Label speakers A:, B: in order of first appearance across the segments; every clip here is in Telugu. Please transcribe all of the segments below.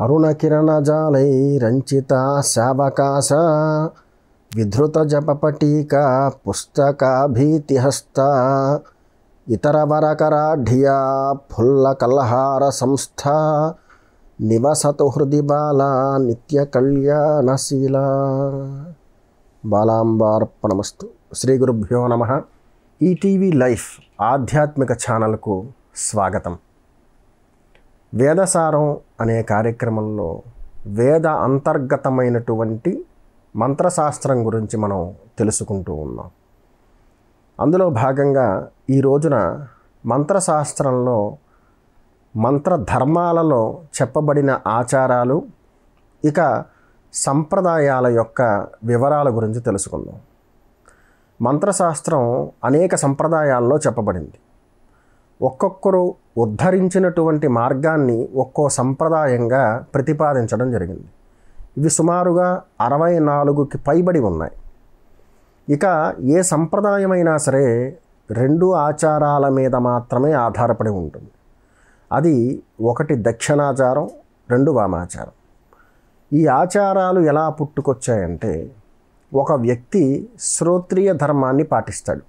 A: అరుణకిరణజాలైరంచితా శావకాశ విధృతజపపటీకా పుస్తకాభీతిహస్తా ఇతరవరకరాఢ్యా ఫుల్లకల్హార సంస్థా నివసతు హృది బాలా నిత్యకళ్యాణశీలా. బాలాంబార్పణమస్తు. శ్రీ గురుభ్యో నమః. ఈటీవీ లైఫ్ ఆధ్యాత్మిక ఛానల్కు స్వాగతం. వేదసారం అనే కార్యక్రమంలో వేద అంతర్గతమైనటువంటి మంత్రశాస్త్రం గురించి మనం తెలుసుకుంటూ ఉన్నాం. అందులో భాగంగా ఈ రోజున మంత్రశాస్త్రంలో మంత్రధర్మాలలో చెప్పబడిన ఆచారాలు ఇక సంప్రదాయాల యొక్క వివరాల గురించి తెలుసుకుందాం. మంత్రశాస్త్రం అనేక సంప్రదాయాల్లో చెప్పబడింది. ఒక్కొక్కరు ఉద్ధరించినటువంటి మార్గాన్ని ఒక్కో సంప్రదాయంగా ప్రతిపాదించడం జరిగింది. ఇవి సుమారుగా 64కి పైబడి ఉన్నాయి. ఇక ఏ సంప్రదాయమైనా సరే 2 ఆచారాల మీద మాత్రమే ఆధారపడి ఉంటుంది. అది ఒకటి దక్షిణాచారం, 2 వామాచారం. ఈ ఆచారాలు ఎలా పుట్టుకొచ్చాయంటే, ఒక వ్యక్తి శ్రోత్రియ ధర్మాన్ని పాటిస్తాడు,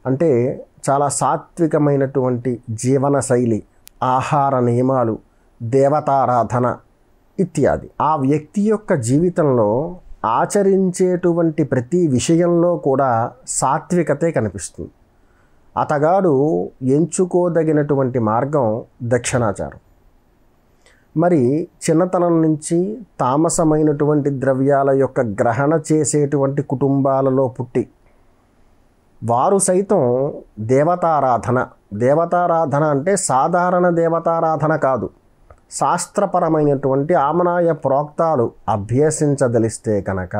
A: అంటే చాలా సాత్వికమైనటువంటి జీవన శైలి, ఆహార నియమాలు, దేవతారాధన ఇత్యాది. ఆ వ్యక్తి యొక్క జీవితంలో ఆచరించేటువంటి ప్రతి విషయంలో కూడా సాత్వికతే కనిపిస్తుంది. అతగాడు ఎంచుకోదగినటువంటి మార్గం దక్షిణాచారం. మరి చిన్నతనం నుంచి తామసమైనటువంటి ద్రవ్యాల యొక్క గ్రహణ చేసేటువంటి కుటుంబాలలో పుట్టి వారు సైతం దేవతారాధన అంటే సాధారణ దేవతారాధన కాదు, శాస్త్రపరమైనటువంటి ఆమనాయ ప్రోక్తాలు అభ్యసించదలిస్తే కనుక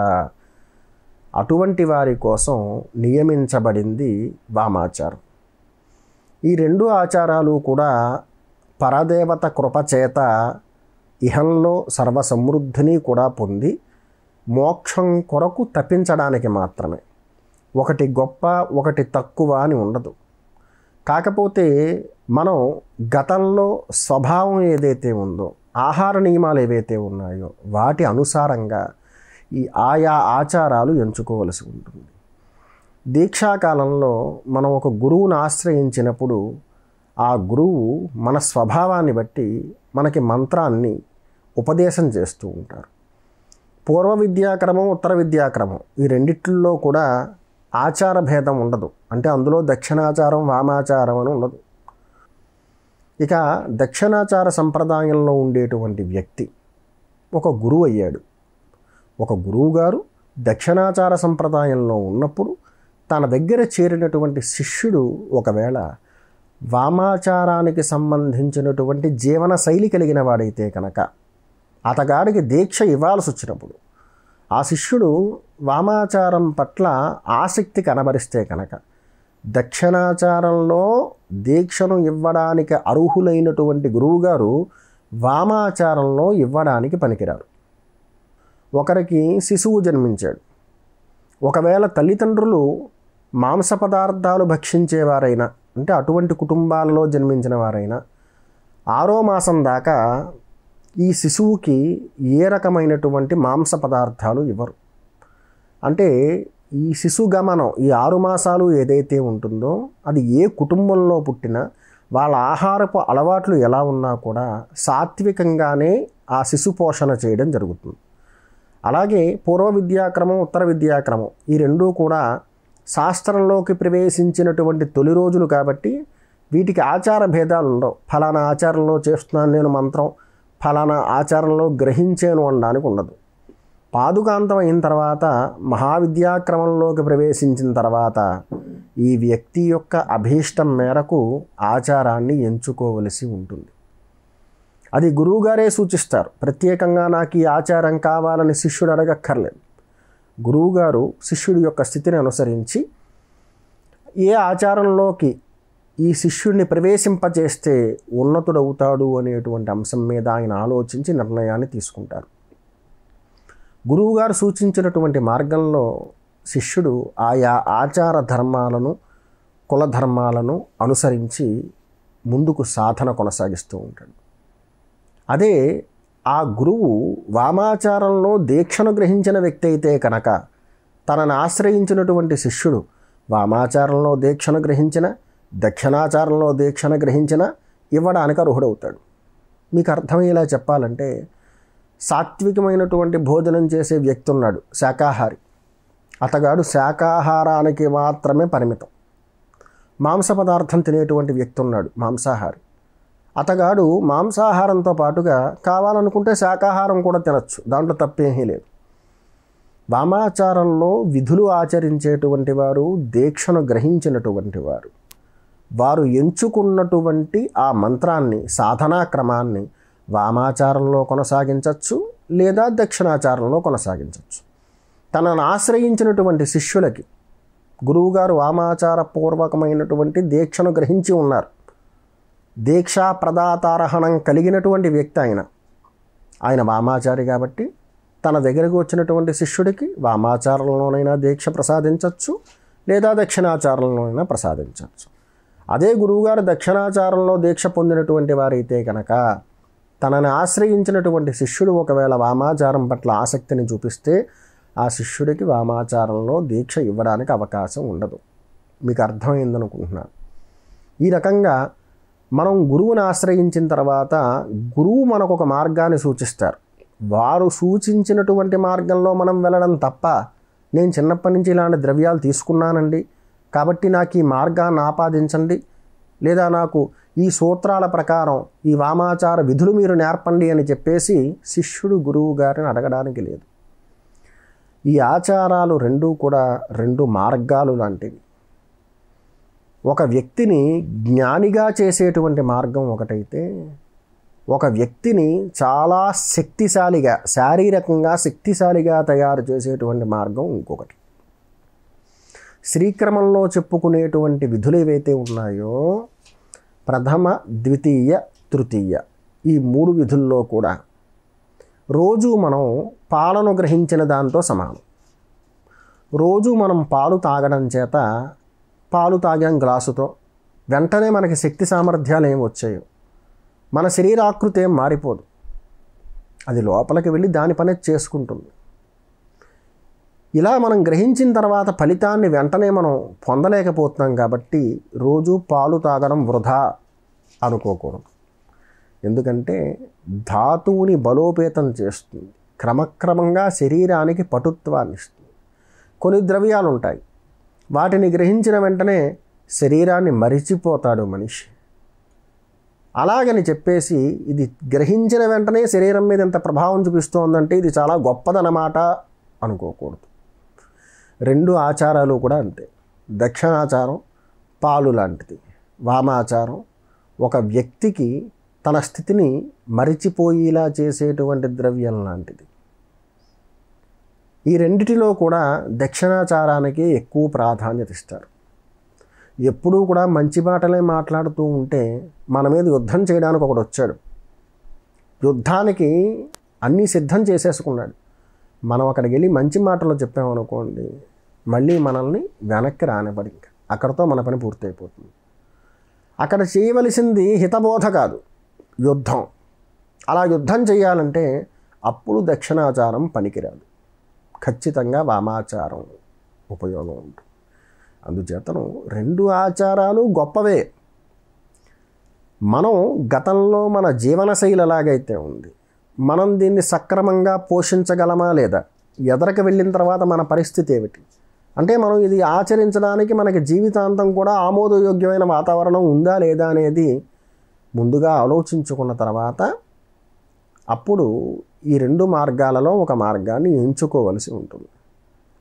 A: అటువంటి వారి కోసం నియమించబడింది వామాచారం. ఈ 2 ఆచారాలు కూడా పరదేవత కృపచేత ఇహంలో సర్వసమృద్ధిని కూడా పొంది మోక్షం కొరకు తప్పించడానికి మాత్రమే. ఒకటి గొప్ప, ఒకటి తక్కువ అని ఉండదు. కాకపోతే మనం గతంలో స్వభావం ఏదైతే ఉందో, ఆహార నియమాలు ఏవైతే ఉన్నాయో వాటి అనుసారంగా ఈ ఆయా ఆచారాలు ఎంచుకోవలసి ఉంటుంది. దీక్షాకాలంలో మనం ఒక గురువును ఆశ్రయించినప్పుడు ఆ గురువు మన స్వభావాన్ని బట్టి మనకి మంత్రాన్ని ఉపదేశం చేస్తూ ఉంటారు. పూర్వ విద్యాక్రమం, ఉత్తర విద్యాక్రమం ఈ రెండిట్లో కూడా ఆచార భేదం ఉండదు. అంటే అందులో దక్షిణాచారం, వామాచారం అని ఉండదు. ఇక దక్షిణాచార సంప్రదాయంలో ఉండేటువంటి వ్యక్తి ఒక గురువు అయ్యాడు. ఒక గురువు గారు దక్షిణాచార సంప్రదాయంలో ఉన్నప్పుడు తన దగ్గర చేరినటువంటి శిష్యుడు ఒకవేళ వామాచారానికి సంబంధించినటువంటి జీవన శైలి కలిగిన వాడైతే కనుక అతగాడికి దీక్ష ఇవ్వాల్సి వచ్చినప్పుడు ఆ శిష్యుడు వామాచారం పట్ల ఆసక్తి కనబరిస్తే కనుక దక్షిణాచారంలో దీక్షను ఇవ్వడానికి అర్హులైనటువంటి గురువుగారు వామాచారంలో ఇవ్వడానికి పనికిరారు. ఒకరికి శిశువు జన్మించాడు. ఒకవేళ తల్లిదండ్రులు మాంస పదార్థాలు భక్షించేవారైనా, అంటే అటువంటి కుటుంబాలలో జన్మించిన వారైనా 6వ మాసం దాకా ఈ శిశువుకి ఏ రకమైనటువంటి మాంస పదార్థాలు ఇవ్వరు. అంటే ఈ శిశు గమనం ఈ 6 మాసాలు ఏదైతే ఉంటుందో అది ఏ కుటుంబంలో పుట్టినా వాళ్ళ ఆహారపు అలవాట్లు ఎలా ఉన్నా కూడా సాత్వికంగానే ఆ శిశు పోషణ చేయడం జరుగుతుంది. అలాగే పూర్వ విద్యాక్రమం, ఉత్తర విద్యాక్రమం ఈ 2 కూడా శాస్త్రంలోకి ప్రవేశించినటువంటి తొలి రోజులు కాబట్టి వీటికి ఆచార భేదాలు ఉండవు. ఫలానా ఆచారంలో చేస్తున్నాను నేను మంత్రం, ఫలానా ఆచారంలో గ్రహించాను అనడానికి ఉండదు. పాదుకాంతం అయిన తర్వాత మహావిద్యాక్రమంలోకి ప్రవేశించిన తర్వాత ఈ వ్యక్తి యొక్క అభీష్టం మేరకు ఆచారాన్ని ఎంచుకోవలసి ఉంటుంది. అది గురువుగారే సూచిస్తారు. ప్రత్యేకంగా నాకు ఈ ఆచారం కావాలని శిష్యుడు అడగక్కర్లేదు. గురువుగారు శిష్యుడి యొక్క స్థితిని అనుసరించి ఏ ఆచారంలోకి ఈ శిష్యుడిని ప్రవేశింపచేస్తే ఉన్నతుడవుతాడు అనేటువంటి అంశం మీద ఆయన ఆలోచించి నిర్ణయాన్ని తీసుకుంటారు. గురువుగారు సూచించినటువంటి మార్గంలో శిష్యుడు ఆయా ఆచార ధర్మాలను, కుల ధర్మాలను అనుసరించి ముందుకు సాధన కొనసాగిస్తూ ఉంటాడు. అదే ఆ గురువు వామాచారంలో దీక్షను గ్రహించిన వ్యక్తి అయితే కనుక తనను ఆశ్రయించినటువంటి శిష్యుడు వామాచారంలో దీక్షను గ్రహించిన, దక్షిణాచారంలో దీక్షను గ్రహించిన ఇవ్వడానికి అర్హుడవుతాడు. మీకు అర్థమయ్యేలా చెప్పాలంటే సాత్వికమైనటువంటి భోజనం చేసే వ్యక్తి ఉన్నాడు, శాకాహారి. అతగాడు శాకాహారానికి మాత్రమే పరిమితం. మాంస పదార్థం తినేటువంటి వ్యక్తి ఉన్నాడు, మాంసాహారి. అతగాడు మాంసాహారంతో పాటుగా కావాలనుకుంటే శాకాహారం కూడా తినచ్చు, దాంట్లో తప్పేమీ లేదు. వామాచారంలో విధులు ఆచరించేటువంటి వారు, దీక్షను గ్రహించినటువంటి వారు, వారు ఎంచుకున్నటువంటి ఆ మంత్రాన్ని, సాధనా క్రమాన్ని వామాచారంలో కొనసాగించవచ్చు లేదా దక్షిణాచారంలో కొనసాగించవచ్చు. తనను ఆశ్రయించినటువంటి శిష్యులకి గురువుగారు వామాచార పూర్వకమైనటువంటి దీక్షను గ్రహించి ఉన్నారు. దీక్షా ప్రదాతారహణం కలిగినటువంటి వ్యక్తి ఆయన వామాచారి కాబట్టి తన దగ్గరకు వచ్చినటువంటి శిష్యుడికి వామాచారంలోనైనా దీక్ష ప్రసాదించవచ్చు లేదా దక్షిణాచారంలోనైనా ప్రసాదించవచ్చు. అదే గురువుగారు దక్షిణాచారంలో దీక్ష పొందినటువంటి వారైతే కనుక తనని ఆశ్రయించినటువంటి శిష్యుడు ఒకవేళ వామాచారం పట్ల ఆసక్తిని చూపిస్తే ఆ శిష్యుడికి వామాచారంలో దీక్ష ఇవ్వడానికి అవకాశం ఉండదు. మీకు అర్థమైందనుకుంటున్నాను. ఈ రకంగా మనం గురువుని ఆశ్రయించిన తర్వాత గురువు మనకు ఒక మార్గాన్ని సూచిస్తారు. వారు సూచించినటువంటి మార్గంలో మనం వెళ్ళడం తప్ప, నేను చిన్నప్పటి నుంచి ఇలాంటి ద్రవ్యాలు తీసుకున్నానండి కాబట్టి నాకు ఈ మార్గాన్ని ఆపాదించండి, లేదా నాకు ఈ సూత్రాల ప్రకారం ఈ వామాచార విధులు మీరు నేర్పండి అని చెప్పేసి శిష్యుడు గురువు గారిని అడగడానికి లేదు. ఈ ఆచారాలు రెండూ కూడా రెండు మార్గాలు లాంటివి. ఒక వ్యక్తిని జ్ఞానిగా చేసేటువంటి మార్గం ఒకటైతే, ఒక వ్యక్తిని చాలా శక్తిశాలిగా, శారీరకంగా శక్తిశాలిగా తయారు చేసేటువంటి మార్గం ఇంకొకటి. శ్రీక్రమంలో చెప్పుకునేటువంటి విధులు ఏవైతే ఉన్నాయో ప్రథమ, ద్వితీయ, తృతీయ, ఈ 3 విధుల్లో కూడా రోజు మనం పాలను గ్రహించిన దాంతో సమానం. రోజు మనం పాలు తాగడం చేత, పాలు తాగాం గ్లాసుతో, వెంటనే మనకి శక్తి సామర్థ్యాలు ఏమి వచ్చాయో, మన శరీరాకృతి ఏం మారిపోదు, అది లోపలికి వెళ్ళి దాని పని చేసుకుంటుంది. ఇలా మనం గ్రహించిన తర్వాత ఫలితాన్ని వెంటనే మనం పొందలేకపోతున్నాం కాబట్టి రోజు పాలు తాగడం వృధా అనుకోకూడదు. ఎందుకంటే ధాతువుని బలోపేతం చేస్తుంది, క్రమక్రమంగా శరీరానికి పటుత్వాన్ని ఇస్తుంది. కొన్ని ద్రవ్యాలు ఉంటాయి, వాటిని గ్రహించిన వెంటనే శరీరాన్ని మరిచిపోతాడు మనిషి. అలాగని చెప్పేసి ఇది గ్రహించిన వెంటనే శరీరం మీద ఎంత ప్రభావం చూపిస్తోందంటే ఇది చాలా గొప్పదన్నమాట అనుకోకూడదు. 2 ఆచారాలు కూడా అంతే. దక్షిణాచారం పాలు లాంటిది, వామాచారం ఒక వ్యక్తికి తన స్థితిని మరిచిపోయేలా చేసేటువంటి ద్రవ్యం లాంటిది. ఈ రెండిటిలో కూడా దక్షిణాచారానికి ఎక్కువ ప్రాధాన్యత ఇస్తారు. ఎప్పుడూ కూడా మంచి మాటలే మాట్లాడుతూ ఉంటే మన మీద యుద్ధం చేయడానికి ఒకడు వచ్చాడు, యుద్ధానికి అన్నీ సిద్ధం చేసేసుకున్నాడు. మనం అక్కడికి వెళ్ళి మంచి మాటలు చెప్పామనుకోండి, మళ్ళీ మనల్ని వెనక్కి రానివ్వడు, ఇంకా అక్కడితో మన పని పూర్తయిపోతుంది. అక్కడ చేయవలసింది హితబోధ కాదు, యుద్ధం. అలా యుద్ధం చేయాలంటే అప్పుడు దక్షిణాచారం పనికిరాదు, ఖచ్చితంగా వామాచారం ఉపయోగం ఉంటుంది. అందుచేతను 2 ఆచారాలు గొప్పవే. మనం గతంలో మన జీవనశైలి ఎలాగైతే ఉంది, మనం దీన్ని సక్రమంగా పోషించగలమా లేదా, ఎదరికి వెళ్ళిన తర్వాత మన పరిస్థితి ఏమిటి, అంటే మనం ఇది ఆచరించడానికి మనకి జీవితాంతం కూడా ఆమోదయోగ్యమైన వాతావరణం ఉందా లేదా అనేది ముందుగా ఆలోచించుకున్న తర్వాత అప్పుడు ఈ 2 మార్గాలలో ఒక మార్గాన్ని ఎంచుకోవలసి ఉంటుంది.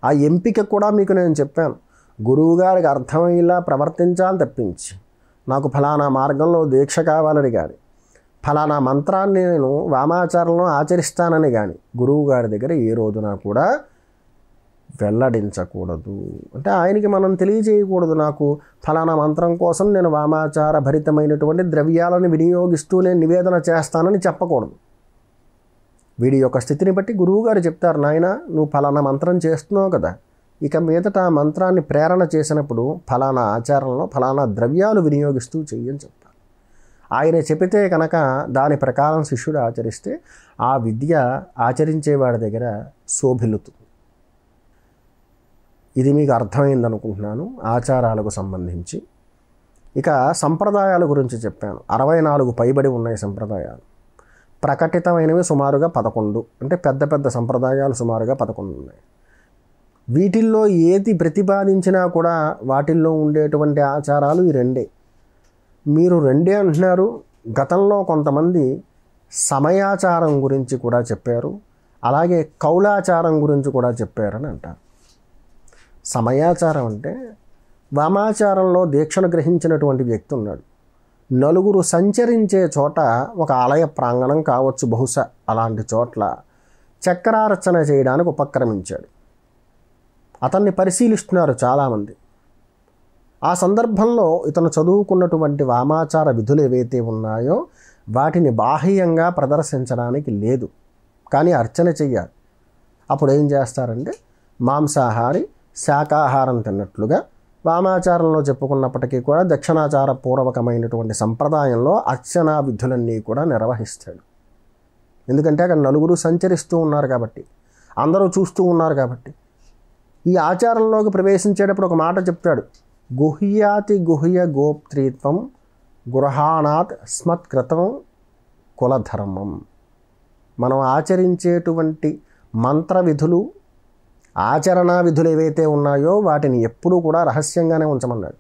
A: ఆ ఎంపిక కూడా మీకు నేను చెప్పాను, గురువుగారికి అర్థమయ్యేలా ప్రవర్తించాలి తప్పించి నాకు ఫలానా మార్గంలో దీక్ష కావాలని కానీ, ఫలానా మంత్రాన్ని నేను వామాచారంలో ఆచరిస్తానని కానీ గురువుగారి దగ్గర ఏ రోజున కూడా వెల్లడించకూడదు. అంటే ఆయనకి మనం తెలియజేయకూడదు, నాకు ఫలానా మంత్రం కోసం నేను వామాచార భరితమైనటువంటి ద్రవ్యాలను వినియోగిస్తూ నేను నివేదన చేస్తానని చెప్పకూడదు. వీడి యొక్క స్థితిని బట్టి గురువుగారు చెప్తారు, నాయన నువ్వు ఫలానా మంత్రం చేస్తున్నావు కదా, ఇక మీదట ఆ మంత్రాన్ని ప్రేరణ చేసినప్పుడు ఫలానా ఆచారంలో ఫలానా ద్రవ్యాలు వినియోగిస్తూ చెయ్యని చెప్తారు. ఆయన చెబితే కనుక దాని ప్రకారం శిష్యుడు ఆచరిస్తే ఆ విద్య ఆచరించేవాడి దగ్గర శోభిల్లుతుంది. ఇది మీకు అర్థమైంది అనుకుంటున్నాను ఆచారాలకు సంబంధించి. ఇక సంప్రదాయాల గురించి చెప్పాను. 64 పైబడి ఉన్నాయి సంప్రదాయాలు. ప్రకటితమైనవి సుమారుగా 11, అంటే పెద్ద పెద్ద సంప్రదాయాలు సుమారుగా 11 ఉన్నాయి. వీటిల్లో ఏది ప్రతిపాదించినా కూడా వాటిల్లో ఉండేటువంటి ఆచారాలు ఈ రెండే. మీరు రెండే అంటున్నారు. గతంలో కొంతమంది సమయాచారం గురించి కూడా చెప్పారు, అలాగే కౌలాచారం గురించి కూడా చెప్పారని అంటారు. సమయాచారం అంటే వామాచారంలో దీక్షను గ్రహించినటువంటి వ్యక్తి ఉన్నాడు. నలుగురు సంచరించే చోట ఒక ఆలయ ప్రాంగణం కావచ్చు బహుశా, అలాంటి చోట్ల చక్రార్చన చేయడానికి ఉపక్రమించాడు. అతన్ని పరిశీలిస్తున్నారు చాలామంది. ఆ సందర్భంలో ఇతను చదువుకున్నటువంటి వామాచార విధులు ఏవైతే ఉన్నాయో వాటిని బాహ్యంగా ప్రదర్శించడానికి లేదు, కానీ అర్చన చెయ్యాలి. అప్పుడు ఏం చేస్తారంటే మాంసాహారి శాకాహారం తిన్నట్లుగా వామాచారంలో చెప్పుకున్నప్పటికీ కూడా దక్షిణాచార పూర్వకమైనటువంటి సంప్రదాయంలో అర్చనా విధులన్నీ కూడా నిర్వహిస్తాడు. ఎందుకంటే అక్కడ నలుగురు సంచరిస్తూ ఉన్నారు కాబట్టి, అందరూ చూస్తూ ఉన్నారు కాబట్టి. ఈ ఆచారంలోకి ప్రవేశించేటప్పుడు ఒక మాట చెప్తాడు, గుహ్యాతి గుహ్య గోప్త్రీత్వం గృహాణాత్ స్మత్కృతం కులధర్మం. మనం ఆచరించేటువంటి మంత్ర విధులు ఆచరణా విధులు ఏవైతే ఉన్నాయో వాటిని ఎప్పుడూ కూడా రహస్యంగానే ఉంచమన్నాడు.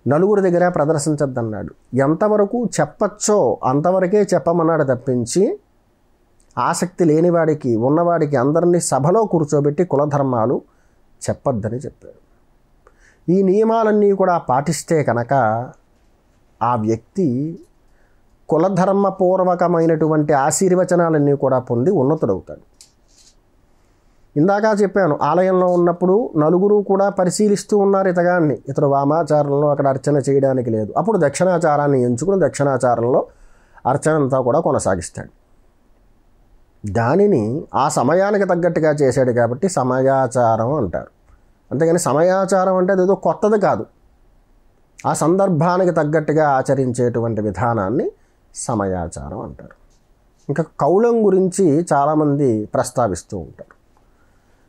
A: నలుగురి దగ్గర ప్రదర్శించద్దన్నాడు. ఎంతవరకు చెప్పచ్చో అంతవరకే చెప్పమన్నాడు తప్పించి ఆసక్తి లేనివాడికి ఉన్నవాడికి అందరినీ సభలో కూర్చోబెట్టి కులధర్మాలు చెప్పొద్దని చెప్పాడు. ఈ నియమాలన్నీ కూడా పాటిస్తే కనుక ఆ వ్యక్తి కులధర్మపూర్వకమైనటువంటి ఆశీర్వచనాలన్నీ కూడా పొంది ఉన్నతుడవుతాడు. ఇందాక చెప్పాను, ఆలయంలో ఉన్నప్పుడు నలుగురు కూడా పరిశీలిస్తూ ఉన్నారు ఇతగాన్ని. ఇతడు వామాచారంలో అక్కడ అర్చన చేయడానికి లేదు. అప్పుడు దక్షిణాచారాన్ని ఎంచుకుని దక్షిణాచారంలో అర్చన అంతా కూడా కొనసాగిస్తాడు. దానిని ఆ సమయానికి తగ్గట్టుగా చేశాడు కాబట్టి సమయాచారం అంటారు. అంతేగాని సమయాచారం అంటే అదేదో కొత్తది కాదు. ఆ సందర్భానికి తగ్గట్టుగా ఆచరించేటువంటి విధానాన్ని సమయాచారం అంటారు. ఇంకా కౌలం గురించి చాలామంది ప్రస్తావిస్తూ ఉంటారు.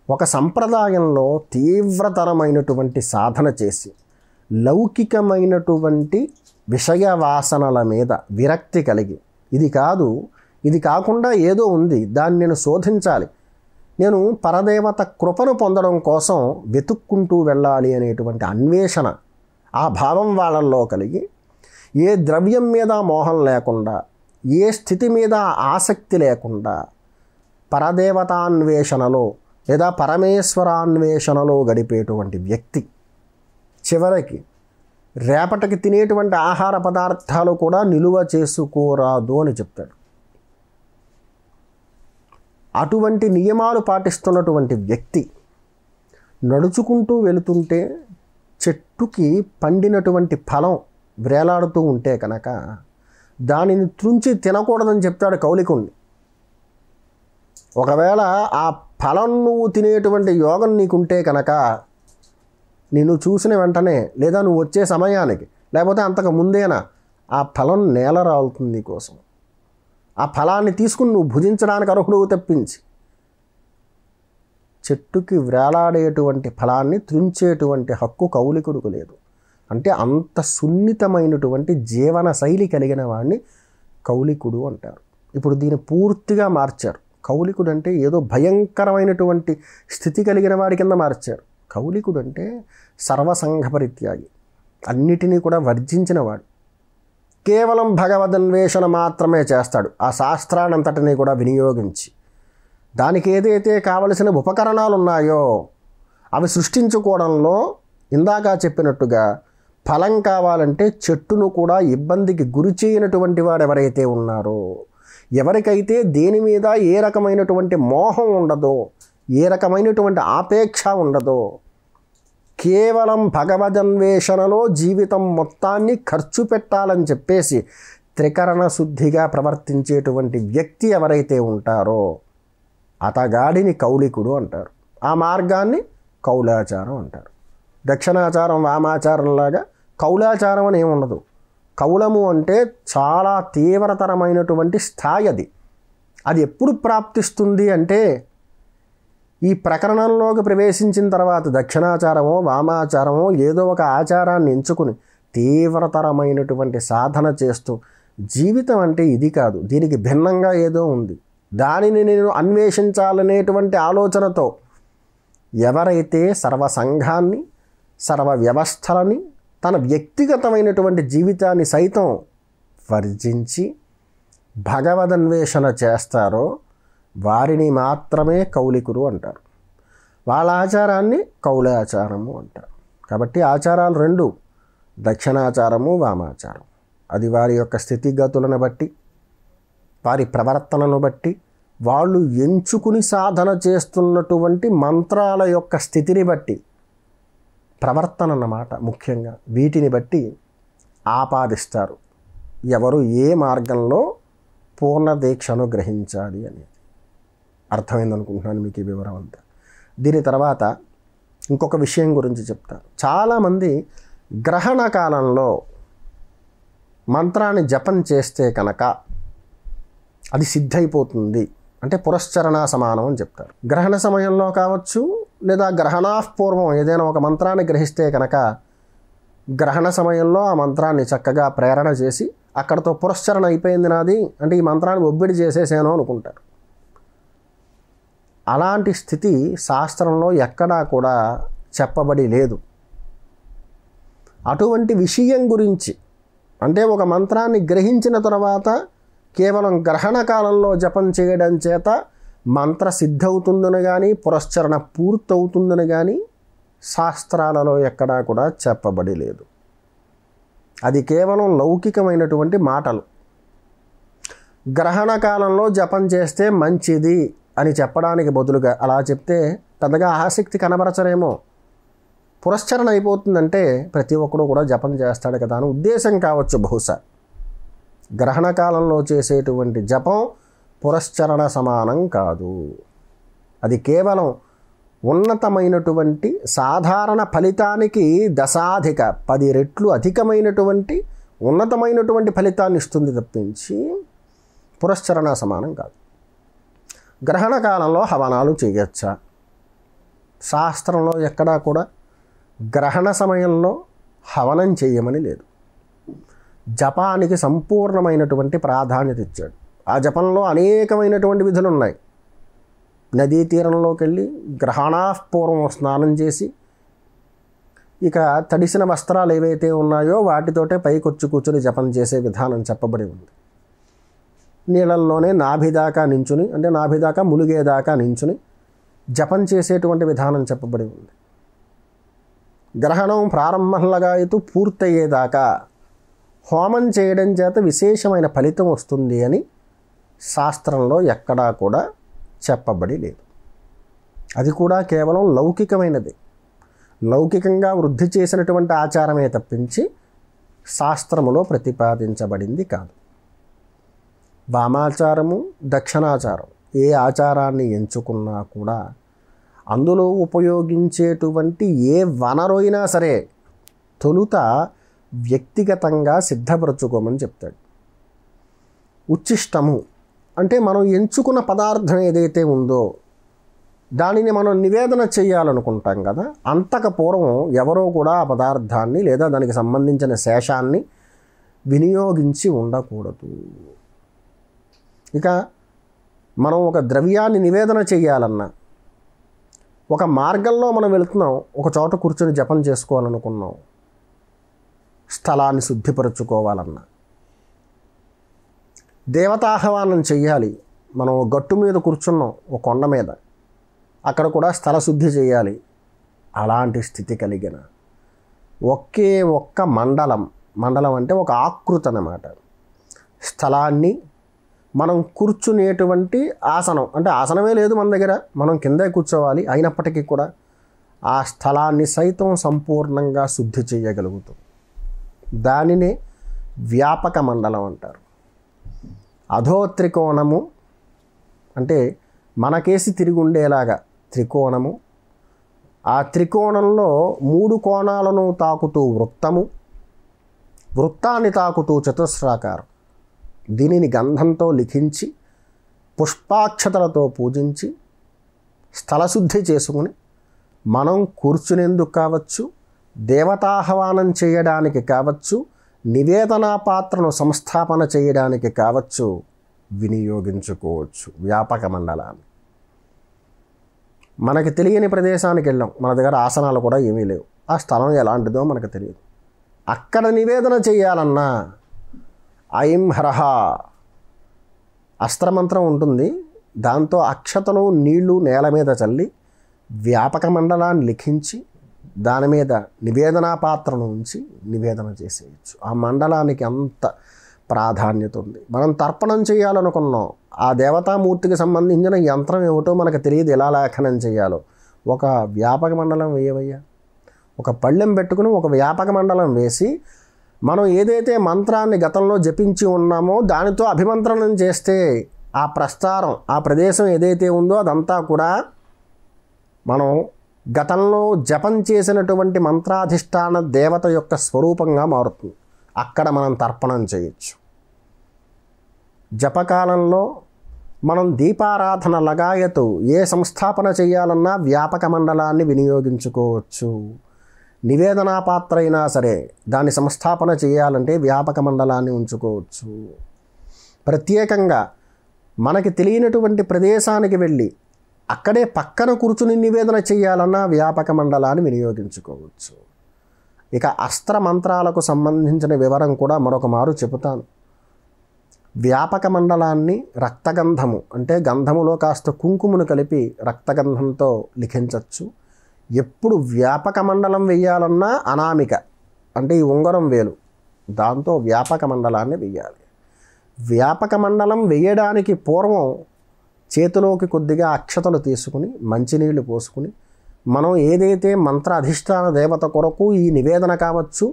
A: ఒక సంప్రదాయంలో తీవ్రతరమైనటువంటి సాధన చేసి లౌకికమైనటువంటి విషయ వాసనల మీద విరక్తి కలిగి ఇది కాదు, ఇది కాకుండా ఏదో ఉంది, దాన్ని నేను శోధించాలి, నేను పరదేవత కృపను పొందడం కోసం వెతుక్కుంటూ వెళ్ళాలి అనేటువంటి అన్వేషణ ఆ భావం వాళ్ళల్లో కలిగి ఏ ద్రవ్యం మీద మోహం లేకుండా ఏ స్థితి మీద ఆసక్తి లేకుండా పరదేవతాన్వేషణలో లేదా పరమేశ్వరాన్వేషణలో గడిపేటువంటి వ్యక్తి చివరికి రేపటికి తినేటువంటి ఆహార పదార్థాలు కూడా నిలువ చేసుకోరాదు అని చెప్తాడు. అటువంటి నియమాలు పాటిస్తున్నటువంటి వ్యక్తి నడుచుకుంటూ వెళుతుంటే చెట్టుకి పండినటువంటి ఫలం వేలాడుతూ ఉంటే కనుక దానిని త్రుంచి తినకూడదని చెప్తాడు కౌలికుణ్ణి. ఒకవేళ ఆ ఫలం నువ్వు తినేటువంటి యోగం నీకుంటే కనుక నిన్ను చూసిన వెంటనే లేదా నువ్వు వచ్చే సమయానికి లేకపోతే అంతకు ముందేనా ఆ ఫలం నేల రాలుతుంది నీకోసం. ఆ ఫలాన్ని తీసుకుని నువ్వు భుజించడానికి అర్హుడు తప్పించి చెట్టుకి వేలాడేటువంటి ఫలాన్ని త్రుంచేటువంటి హక్కు కౌలికుడికి లేదు. అంటే అంత సున్నితమైనటువంటి జీవన శైలి కలిగిన వాడిని కౌలికుడు అంటారు. ఇప్పుడు దీన్ని పూర్తిగా మార్చారు. కౌలికుడు అంటే ఏదో భయంకరమైనటువంటి స్థితి కలిగిన వాడి కింద మార్చారు. కౌలికుడు అంటే సర్వసంఘ పరిత్యాగి, అన్నిటినీ కూడా వర్జించినవాడు. కేవలం భగవదన్వేషణ మాత్రమే చేస్తాడు. ఆ శాస్త్రానంతటినీ కూడా వినియోగించి దానికి ఏదైతే కావలసిన ఉపకరణాలు ఉన్నాయో అవి సృష్టించుకోవడంలో ఇందాక చెప్పినట్టుగా ఫలం కావాలంటే చెట్టును కూడా ఇబ్బందికి గురి చేయనటువంటి వాడు ఎవరైతే ఉన్నారో, ఎవరికైతే దేని మీద ఏ రకమైనటువంటి మోహం ఉండదో, ఏ రకమైనటువంటి ఆపేక్ష ఉండదో, కేవలం భగవదన్వేషణలో జీవితం మొత్తాన్ని ఖర్చు పెట్టాలని చెప్పేసి త్రికరణ శుద్ధిగా ప్రవర్తించేటువంటి వ్యక్తి ఎవరైతే ఉంటారో అతగాడిని కౌలికుడు అంటారు. ఆ మార్గాన్ని కౌలాచారం అంటారు. దక్షిణాచారం వామాచారంలాగా కౌలాచారం అని ఏముండదు. కౌలము అంటే చాలా తీవ్రతరమైనటువంటి స్థాయి అది. అది ఎప్పుడు ప్రాప్తిస్తుంది అంటే ఈ ప్రకరణంలోకి ప్రవేశించిన తర్వాత దక్షిణాచారమో వామాచారమో ఏదో ఒక ఆచారాన్ని ఎంచుకుని తీవ్రతరమైనటువంటి సాధన చేస్తూ జీవితం అంటే ఇది కాదు, దీనికి భిన్నంగా ఏదో ఉంది, దానిని నేను అన్వేషించాలనేటువంటి ఆలోచనతో ఎవరైతే సర్వసంఘాన్ని సర్వ వ్యవస్థలని తన వ్యక్తిగతమైనటువంటి జీవితాన్ని సైతం వర్జించి భగవదన్వేషణ చేస్తారో వారిని మాత్రమే కౌలికులు అంటారు. వాళ్ళ ఆచారాన్ని కౌలాచారము అంటారు. కాబట్టి ఆచారాలు రెండు, దక్షిణాచారము వామాచారం. అది వారి యొక్క స్థితిగతులను బట్టి, వారి ప్రవర్తనను బట్టి, వాళ్ళు ఎంచుకుని సాధన చేస్తున్నటువంటి మంత్రాల యొక్క స్థితిని బట్టి, ప్రవర్తన అన్నమాట ముఖ్యంగా, వీటిని బట్టి ఆపాదిస్తారు ఎవరు ఏ మార్గంలో పూర్ణ దీక్షను గ్రహించాలి అనేది. అర్థమైందనుకుంటున్నాను మీకు ఈ వివరం అంతా. దీని తర్వాత ఇంకొక విషయం గురించి చెప్తాను. చాలామంది గ్రహణ కాలంలో మంత్రాన్ని జపం చేస్తే కనుక అది సిద్ధైపోతుంది అంటే పురశ్చరణ సమానం అని చెప్తారు. గ్రహణ సమయంలో కావచ్చు లేదా గ్రహణాపూర్వం ఏదైనా ఒక మంత్రాన్ని గ్రహిస్తే కనుక గ్రహణ సమయంలో ఆ మంత్రాన్ని చక్కగా ప్రేరణ చేసి అక్కడతో పురశ్చరణ అయిపోయింది నాది అంటే ఈ మంత్రాన్ని ఒబ్బిడి చేసేసాను అనుకుంటారు. అలాంటి స్థితి శాస్త్రంలో ఎక్కడా కూడా చెప్పబడి లేదు. అటువంటి విషయం గురించి అంటే ఒక మంత్రాన్ని గ్రహించిన తర్వాత కేవలం గ్రహణ కాలంలో జపం చేయడం చేత మంత్ర సిద్ధవుతుందని కానీ పురశ్చరణ పూర్తవుతుందని కానీ శాస్త్రాలలో ఎక్కడా కూడా చెప్పబడి లేదు. అది కేవలం లౌకికమైనటువంటి మాటలు. గ్రహణ కాలంలో జపం చేస్తే మంచిది అని చెప్పడానికి బదులుగా అలా చెప్తే పెద్దగా ఆసక్తి కనబరచరేమో. పురశ్చరణ అయిపోతుందంటే ప్రతి ఒక్కడు కూడా జపం చేస్తాడు కదా అని ఉద్దేశం కావచ్చు బహుశా. గ్రహణ కాలంలో చేసేటువంటి జపం పురశ్చరణ సమానం కాదు. అది కేవలం ఉన్నతమైనటువంటి సాధారణ ఫలితానికి దశాధిక 10 రెట్లు అధికమైనటువంటి ఉన్నతమైనటువంటి ఫలితాన్ని ఇస్తుంది తప్పించి పురశ్చరణ సమానం కాదు. గ్రహణ కాలంలో హవనాలు చేయొచ్చా? శాస్త్రంలో ఎక్కడా కూడా గ్రహణ సమయంలో హవనం చేయమని లేదు. జపానికి సంపూర్ణమైనటువంటి ప్రాధాన్యత ఇచ్చాడు. ఆ జపంలో అనేకమైనటువంటి విధులు ఉన్నాయి. నదీ తీరంలోకి వెళ్ళి గ్రహణాపూర్వం స్నానం చేసి ఇక తడిసిన వస్త్రాలు ఏవైతే ఉన్నాయో వాటితోటే పైకొచ్చి కూర్చొని జపం చేసే విధానం చెప్పబడి ఉంది. నీళ్ళల్లోనే నాభిదాకా నించుని అంటే నాభిదాకా ములిగేదాకా నించుని జపం చేసేటువంటి విధానం చెప్పబడి ఉంది. గ్రహణం ప్రారంభంలాగా అయితే పూర్తయ్యేదాకా హోమం చేయడం చేత విశేషమైన ఫలితం వస్తుంది అని శాస్త్రంలో ఎక్కడా కూడా చెప్పబడి లేదు. అది కూడా కేవలం లౌకికమైనది, లౌకికంగా వృద్ధి చేసినటువంటి ఆచారమే తప్పించి శాస్త్రములో ప్రతిపాదించబడింది కాదు. వామాచారము దక్షిణాచారం ఏ ఆచారాన్ని ఎంచుకున్నా కూడా అందులో ఉపయోగించేటువంటి ఏ వనరు అయినా సరే తొలుత వ్యక్తిగతంగా సిద్ధపరచుకోమని చెప్తాడు. ఉచ్చిష్టము అంటే మనం ఎంచుకున్న పదార్థం ఏదైతే ఉందో దానిని మనం నివేదన చేయాలనుకుంటాం కదా, అంతకు పూర్వం ఎవరో కూడా ఆ పదార్థాన్ని లేదా దానికి సంబంధించిన శేషాన్ని వినియోగించి ఉండకూడదు. ఇక మనం ఒక ద్రవ్యాన్ని నివేదన చేయాలన్నా, ఒక మార్గంలో మనం వెళుతున్నాం, ఒక చోట కూర్చొని జపం చేసుకోవాలనుకున్నాం, స్థలాన్ని శుద్ధిపరచుకోవాలన్నా, దేవతాహ్వానం చెయ్యాలి, మనం గట్టు మీద కూర్చున్నాం ఒక కొండ మీద, అక్కడ కూడా స్థల శుద్ధి చేయాలి. అలాంటి స్థితి కలిగిన ఒకే ఒక్క మండలం అంటే ఒక ఆకృతి అన్నమాట, స్థలాన్ని మనం కూర్చునేటువంటి ఆసనం అంటే ఆసనమే లేదు మన దగ్గర, మనం కిందే కూర్చోవాలి, అయినప్పటికీ కూడా ఆ స్థలాన్ని సైతం సంపూర్ణంగా శుద్ధి చేయగలుగుతాం. దానినే వ్యాపక మండలం అంటారు. అధో త్రికోణము అంటే మనకేసి తిరిగి ఉండేలాగా త్రికోణము, ఆ త్రికోణంలో 3 కోణాలను తాకుతూ వృత్తము, వృత్తాన్ని తాకుతూ చతుస్రాకారం. దీనిని గంధంతో లిఖించి పుష్పాక్షతలతో పూజించి స్థలశుద్ధి చేసుకుని మనం కూర్చునేందుకు కావచ్చు, దేవతాహ్వానం చేయడానికి కావచ్చు, నివేదనా పాత్రను సంస్థాపన చేయడానికి కావచ్చు వినియోగించుకోవచ్చు వ్యాపక మండలాన్ని. మనకి తెలియని ప్రదేశానికి వెళ్ళాం, మన దగ్గర ఆసనాలు కూడా ఏమీ లేవు, ఆ స్థలం ఎలాంటిదో మనకు తెలియదు. అక్కడ నివేదన చేయాలన్నా ఐం హరహ అస్త్రమంత్రం ఉంటుంది, దాంతో అక్షతలు నీళ్లు నేల మీద చల్లి వ్యాపక మండలాన్ని లిఖించి దాని మీద నివేదనా పాత్రను ఉంచి నివేదన చేసేయచ్చు. ఆ మండలానికి అంత ప్రాధాన్యత ఉంది. మనం తర్పణం చేయాలనుకున్నాం, ఆ దేవతామూర్తికి సంబంధించిన యంత్రం ఏమిటో మనకు తెలియదు, ఎలా లేఖనం చేయాలో. ఒక వ్యాపక మండలం వేయవయ్యా, ఒక పళ్ళెం పెట్టుకుని ఒక వ్యాపక మండలం వేసి మనం ఏదైతే మంత్రాన్ని గతంలో జపించి ఉన్నామో దానితో అభిమంత్రణం చేస్తే ఆ ప్రస్తారం, ఆ ప్రదేశం ఏదైతే ఉందో అదంతా కూడా మనం గతంలో జపం చేసినటువంటి మంత్రాధిష్టాన దేవత యొక్క స్వరూపంగా మారుతుంది. అక్కడ మనం తర్పణం చేయొచ్చు. జపకాలంలో మనం దీపారాధన లగాయతు ఏ సంస్థాపన చేయాలన్నా వ్యాపక మండలాన్ని వినియోగించుకోవచ్చు. నివేదనా పాత్ర అయినా సరే దాన్ని సంస్థాపన చేయాలంటే వ్యాపక మండలాన్ని ఉంచుకోవచ్చు. ప్రత్యేకంగా మనకి తెలియనటువంటి ప్రదేశానికి వెళ్ళి అక్కడే పక్కన కూర్చుని నివేదన చేయాలన్నా వ్యాపక మండలాన్ని వినియోగించుకోవచ్చు. ఇక అస్త్ర మంత్రాలకు సంబంధించిన వివరం కూడా మరొక మారు చెబుతాను. వ్యాపక మండలాన్ని రక్తగంధము అంటే గంధములో కాస్త కుంకుమను కలిపి రక్తగంధంతో లిఖించవచ్చు. ఎప్పుడు వ్యాపక మండలం వేయాలన్నా అనామిక అంటే ఈ ఉంగరం వేలు, దాంతో వ్యాపక మండలాన్ని వేయాలి. వ్యాపక మండలం వేయడానికి పూర్వం చేతిలోకి కొద్దిగా అక్షతలు తీసుకుని మంచినీళ్ళు పోసుకుని మనం ఏదైతే మంత్ర అధిష్టాన దేవత కొరకు ఈ నివేదన కావచ్చు,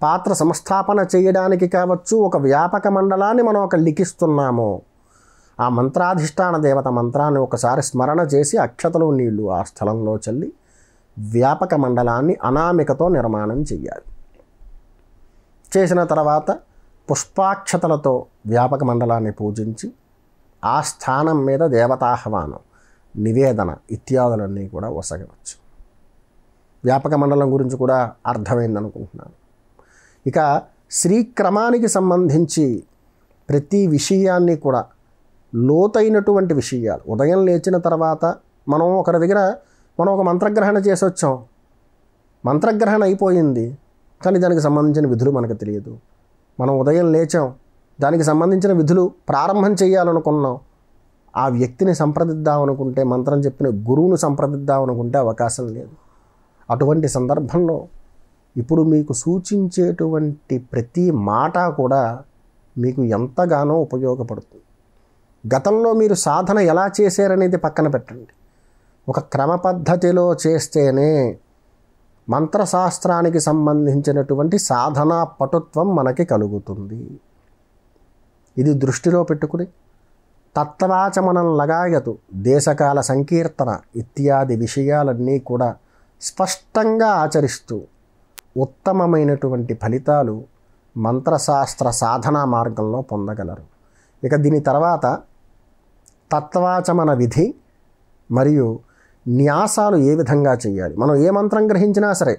A: పాత్ర సంస్థాపన చేయడానికి కావచ్చు ఒక వ్యాపక మండలాన్ని మనం ఒక లిఖిస్తున్నామో ఆ మంత్రాధిష్టాన దేవత మంత్రాన్ని ఒకసారి స్మరణ చేసి అక్షతలు నీళ్లు ఆ స్థలంలో చల్లి వ్యాపక మండలాన్ని అనామికతో నిర్మాణం చేయాలి. చేసిన తర్వాత పుష్పాక్షతలతో వ్యాపక మండలాన్ని పూజించి ఆ స్థానం మీద దేవతాహ్వానం, నివేదన ఇత్యాదులన్నీ కూడా వసగవచ్చు. వ్యాపక మండలం గురించి కూడా అర్థమైందనుకుంటున్నాను. ఇక శ్రీక్రమానికి సంబంధించి ప్రతి విషయాన్ని కూడా లోతైనటువంటి విషయాలు, ఉదయం లేచిన తర్వాత మనం ఒకరి దగ్గర మనం ఒక మంత్రగ్రహణ చేసి వచ్చాం, మంత్రగ్రహణ అయిపోయింది కానీ దానికి సంబంధించిన విధులు మనకు తెలియదు. మనం ఉదయం లేచాం, దానికి సంబంధించిన విధులు ప్రారంభం చేయాలనుకున్నాం, ఆ వ్యక్తిని సంప్రదిద్దామనుకుంటే, మంత్రం చెప్పిన గురువును సంప్రదిద్దామనుకుంటే అవకాశం లేదు. అటువంటి సందర్భంలో ఇప్పుడు మీకు సూచించేటువంటి ప్రతి మాట కూడా మీకు ఎంతగానో ఉపయోగపడుతుంది. గతంలో మీరు సాధన ఎలా చేశారనేది పక్కన పెట్టండి, ఒక క్రమ పద్ధతిలో చేస్తేనే మంత్రశాస్త్రానికి సంబంధించినటువంటి సాధనా పటుత్వం మనకి కలుగుతుంది. ఇది దృష్టిలో పెట్టుకుని తత్వాచమనం లగాయతు, దేశకాల సంకీర్తన ఇత్యాది విషయాలన్నీ కూడా స్పష్టంగా ఆచరిస్తూ ఉత్తమమైనటువంటి ఫలితాలు మంత్రశాస్త్ర సాధనా మార్గంలో పొందగలరు. ఇక దీని తర్వాత తత్వాచమన విధి మరియు న్యాసాలు ఏ విధంగా చేయాలి, మనం ఏ మంత్రం గ్రహించినా సరే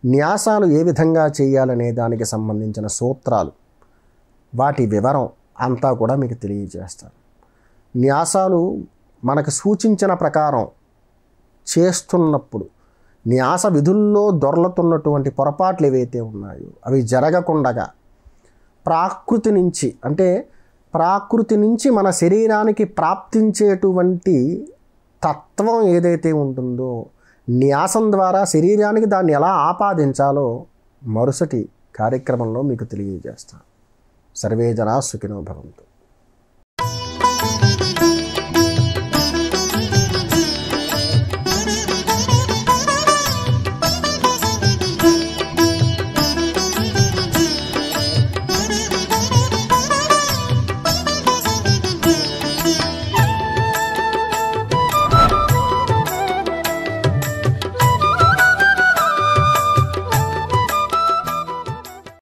A: న్యాసాలు ఏ విధంగా చేయాలనే దానికి సంబంధించిన సూత్రాలు, వాటి వివరం అంతా కూడా మీకు తెలియజేస్తాను. న్యాసాలు మనకు సూచించిన ప్రకారం చేస్తున్నప్పుడు న్యాస విధుల్లో దొర్లుతున్నటువంటి పొరపాట్లు ఏవైతే ఉన్నాయో అవి జరగకుండగా ప్రాకృతి నుంచి, అంటే ప్రాకృతి నుంచి మన శరీరానికి ప్రాప్తించేటువంటి తత్వం ఏదైతే ఉంటుందో న్యాసం ద్వారా శరీరానికి దాన్ని ఎలా ఆపాదించాలో మరుసటి కార్యక్రమంలో మీకు తెలియజేస్తాను. సర్వే జనా సుఖినో భవంతు.